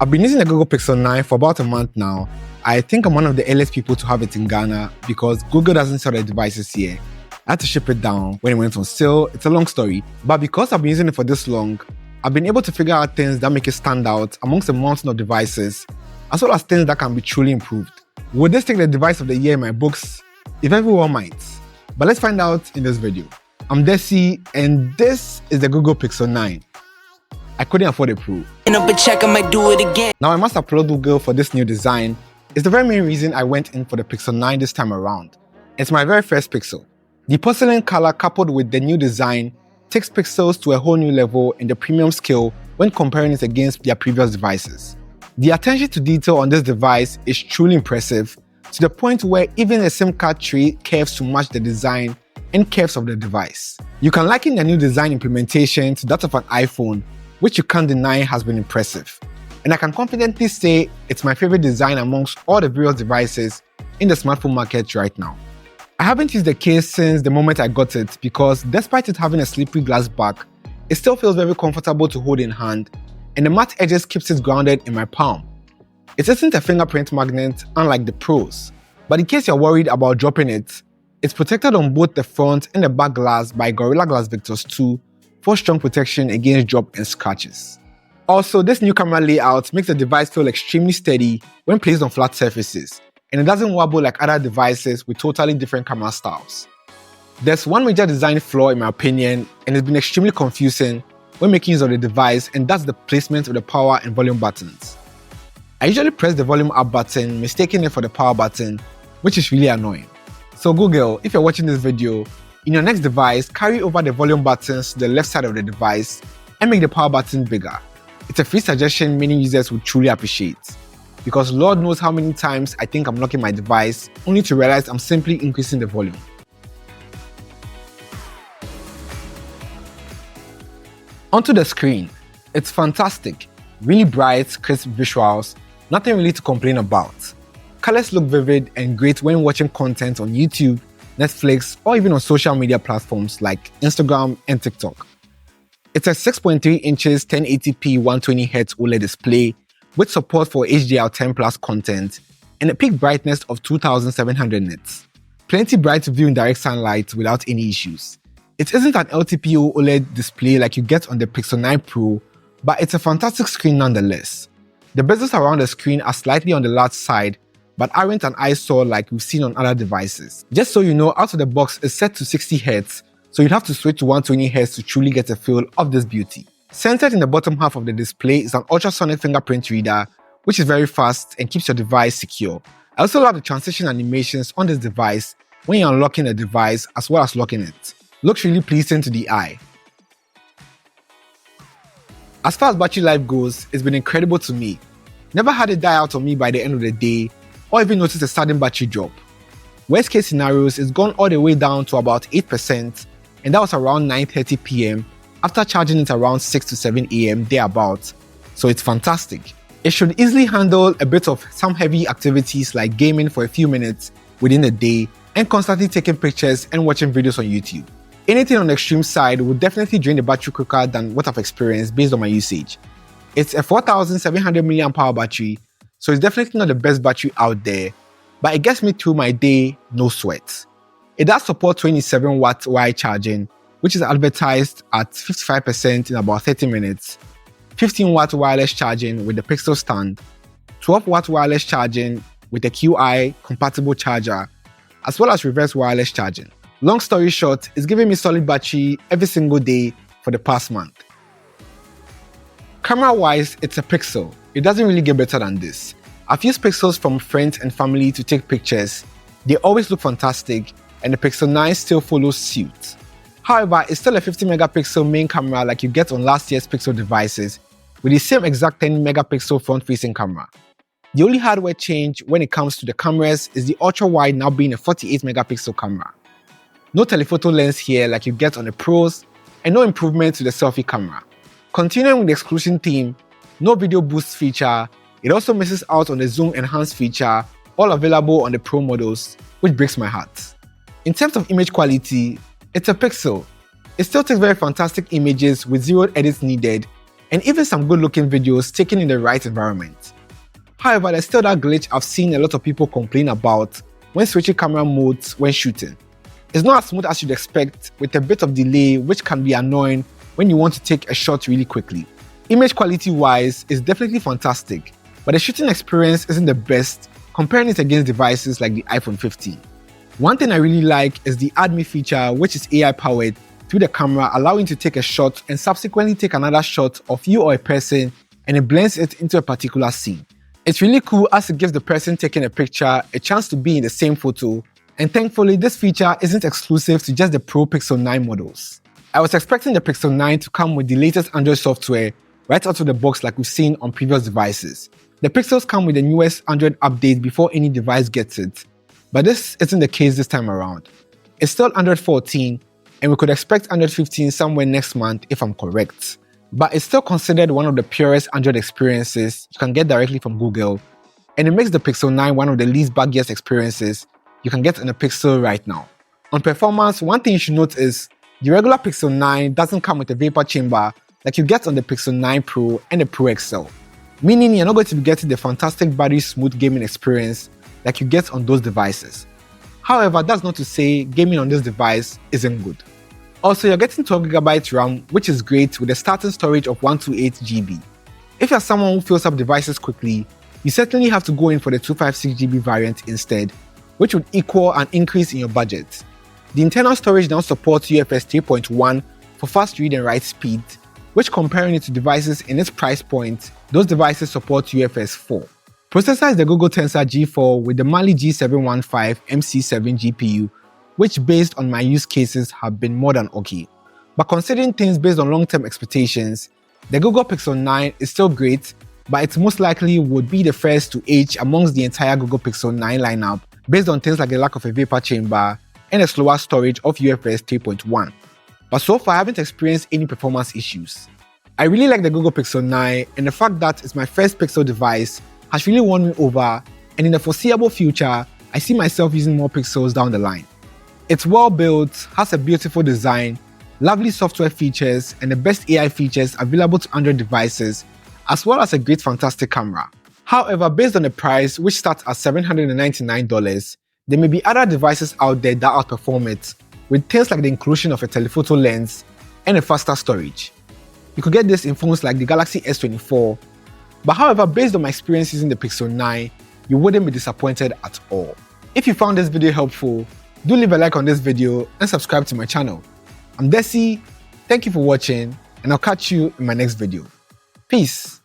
I've been using the Google Pixel 9 for about a month now. I think I'm one of the earliest people to have it in Ghana because Google doesn't sell the devices here. I had to ship it down when it went on sale. It's a long story. But because I've been using it for this long, I've been able to figure out things that make it stand out amongst a mountain of devices, as well as things that can be truly improved. Would this take the device of the year in my books? If everyone might. But let's find out in this video. I'm Desi, and this is the Google Pixel 9. I couldn't afford a Pro. Now I must applaud Google for this new design. It's the very main reason I went in for the Pixel 9 this time around. It's my very first Pixel. The porcelain color coupled with the new design takes Pixels to a whole new level in the premium scale when comparing it against their previous devices. The attention to detail on this device is truly impressive, to the point where even the SIM card tray curves to match the design and curves of the device. You can liken the new design implementation to that of an iPhone, which you can't deny has been impressive. And I can confidently say it's my favorite design amongst all the various devices in the smartphone market right now. I haven't used the case since the moment I got it because despite it having a slippery glass back, it still feels very comfortable to hold in hand, and the matte edges keeps it grounded in my palm. It isn't a fingerprint magnet unlike the Pros, but in case you're worried about dropping it, it's protected on both the front and the back glass by Gorilla Glass Victus 2 for strong protection against drop and scratches. Also, this new camera layout makes the device feel extremely steady when placed on flat surfaces, and it doesn't wobble like other devices with totally different camera styles. There's one major design flaw in my opinion, and it's been extremely confusing when making use of the device, and that's the placement of the power and volume buttons. I usually press the volume up button, mistaking it for the power button, which is really annoying. So Google, if you're watching this video, in your next device, carry over the volume buttons to the left side of the device and make the power button bigger. It's a free suggestion many users would truly appreciate. Because Lord knows how many times I think I'm locking my device only to realize I'm simply increasing the volume. Onto the screen. It's fantastic. Really bright, crisp visuals, nothing really to complain about. Colors look vivid and great when watching content on YouTube, Netflix, or even on social media platforms like Instagram and TikTok. It's a 6.3 inches 1080p 120Hz OLED display with support for HDR10 Plus content and a peak brightness of 2700 nits. Plenty bright to view in direct sunlight without any issues. It isn't an LTPO OLED display like you get on the Pixel 9 Pro, but it's a fantastic screen nonetheless. The bezels around the screen are slightly on the large side, but aren't an eyesore like we've seen on other devices. Just so you know, out of the box is set to 60Hz, so you'd have to switch to 120Hz to truly get a feel of this beauty. Centered in the bottom half of the display is an ultrasonic fingerprint reader, which is very fast and keeps your device secure. I also love the transition animations on this device when you're unlocking the device as well as locking it. Looks really pleasing to the eye. As far as battery life goes, it's been incredible to me. Never had it die out on me by the end of the day, or even noticed a sudden battery drop. Worst case scenarios, it's gone all the way down to about 8%, and that was around 9:30 PM after charging it around 6 to 7 AM thereabouts, so it's fantastic. It should easily handle a bit of some heavy activities like gaming for a few minutes within a day and constantly taking pictures and watching videos on YouTube. Anything on the extreme side would definitely drain the battery quicker than what I've experienced based on my usage. It's a 4700 mAh battery, so it's definitely not the best battery out there, but it gets me through my day, no sweat. It does support 27 watt wire charging, which is advertised at 55% in about 30 minutes, 15 watt wireless charging with the Pixel stand, 12 watt wireless charging with a QI compatible charger, as well as reverse wireless charging. Long story short, it's giving me solid battery every single day for the past month. Camera-wise, it's a Pixel. It doesn't really get better than this. I've used Pixels from friends and family to take pictures. They always look fantastic, and the Pixel 9 still follows suit. However, it's still a 50 megapixel main camera like you get on last year's Pixel devices, with the same exact 10 megapixel front-facing camera. The only hardware change when it comes to the cameras is the ultra-wide now being a 48 megapixel camera. No telephoto lens here like you get on the Pros, and no improvement to the selfie camera. Continuing with the exclusion theme, no video boost feature, it also misses out on the zoom enhance feature, all available on the Pro models, which breaks my heart. In terms of image quality, it's a Pixel. It still takes very fantastic images with zero edits needed, and even some good looking videos taken in the right environment. However, there's still that glitch I've seen a lot of people complain about when switching camera modes when shooting. It's not as smooth as you'd expect, with a bit of delay, which can be annoying when you want to take a shot really quickly. Image quality wise is definitely fantastic, but the shooting experience isn't the best comparing it against devices like the iPhone 15. One thing I really like is the Add Me feature, which is AI powered through the camera, allowing you to take a shot and subsequently take another shot of you or a person, and it blends it into a particular scene. It's really cool as it gives the person taking a picture a chance to be in the same photo, and thankfully this feature isn't exclusive to just the Pro Pixel 9 models. I was expecting the Pixel 9 to come with the latest Android software right out of the box like we've seen on previous devices. The Pixels come with the newest Android update before any device gets it, but this isn't the case this time around. It's still Android 14, and we could expect Android 15 somewhere next month if I'm correct. But it's still considered one of the purest Android experiences you can get directly from Google, and it makes the Pixel 9 one of the least buggiest experiences you can get on a Pixel right now. On performance, one thing you should note is the regular Pixel 9 doesn't come with a vapor chamber like you get on the Pixel 9 Pro and the Pro XL, meaning you're not going to be getting the fantastic battery smooth gaming experience like you get on those devices. However, that's not to say gaming on this device isn't good. Also, you're getting 12GB RAM, which is great with a starting storage of 128GB. If you're someone who fills up devices quickly, you certainly have to go in for the 256GB variant instead, which would equal an increase in your budget. The internal storage now supports UFS 3.1 for fast read and write speed, which comparing it to devices in its price point, those devices support UFS 4. Processor is the Google Tensor G4 with the Mali G715 MC7 GPU, which based on my use cases have been more than okay. But considering things based on long-term expectations, the Google Pixel 9 is still great, but it most likely would be the first to age amongst the entire Google Pixel 9 lineup based on things like the lack of a vapor chamber and a slower storage of UFS 3.1. But so far I haven't experienced any performance issues. I really like the Google Pixel 9, and the fact that it's my first Pixel device has really won me over, and in the foreseeable future, I see myself using more Pixels down the line. It's well built, has a beautiful design, lovely software features, and the best AI features available to Android devices, as well as a great fantastic camera. However, based on the price, which starts at $799, there may be other devices out there that outperform it, with things like the inclusion of a telephoto lens and a faster storage. You could get this in phones like the Galaxy S24, but however, based on my experience using the Pixel 9, you wouldn't be disappointed at all. If you found this video helpful, do leave a like on this video and subscribe to my channel. I'm Desi, thank you for watching, and I'll catch you in my next video. Peace.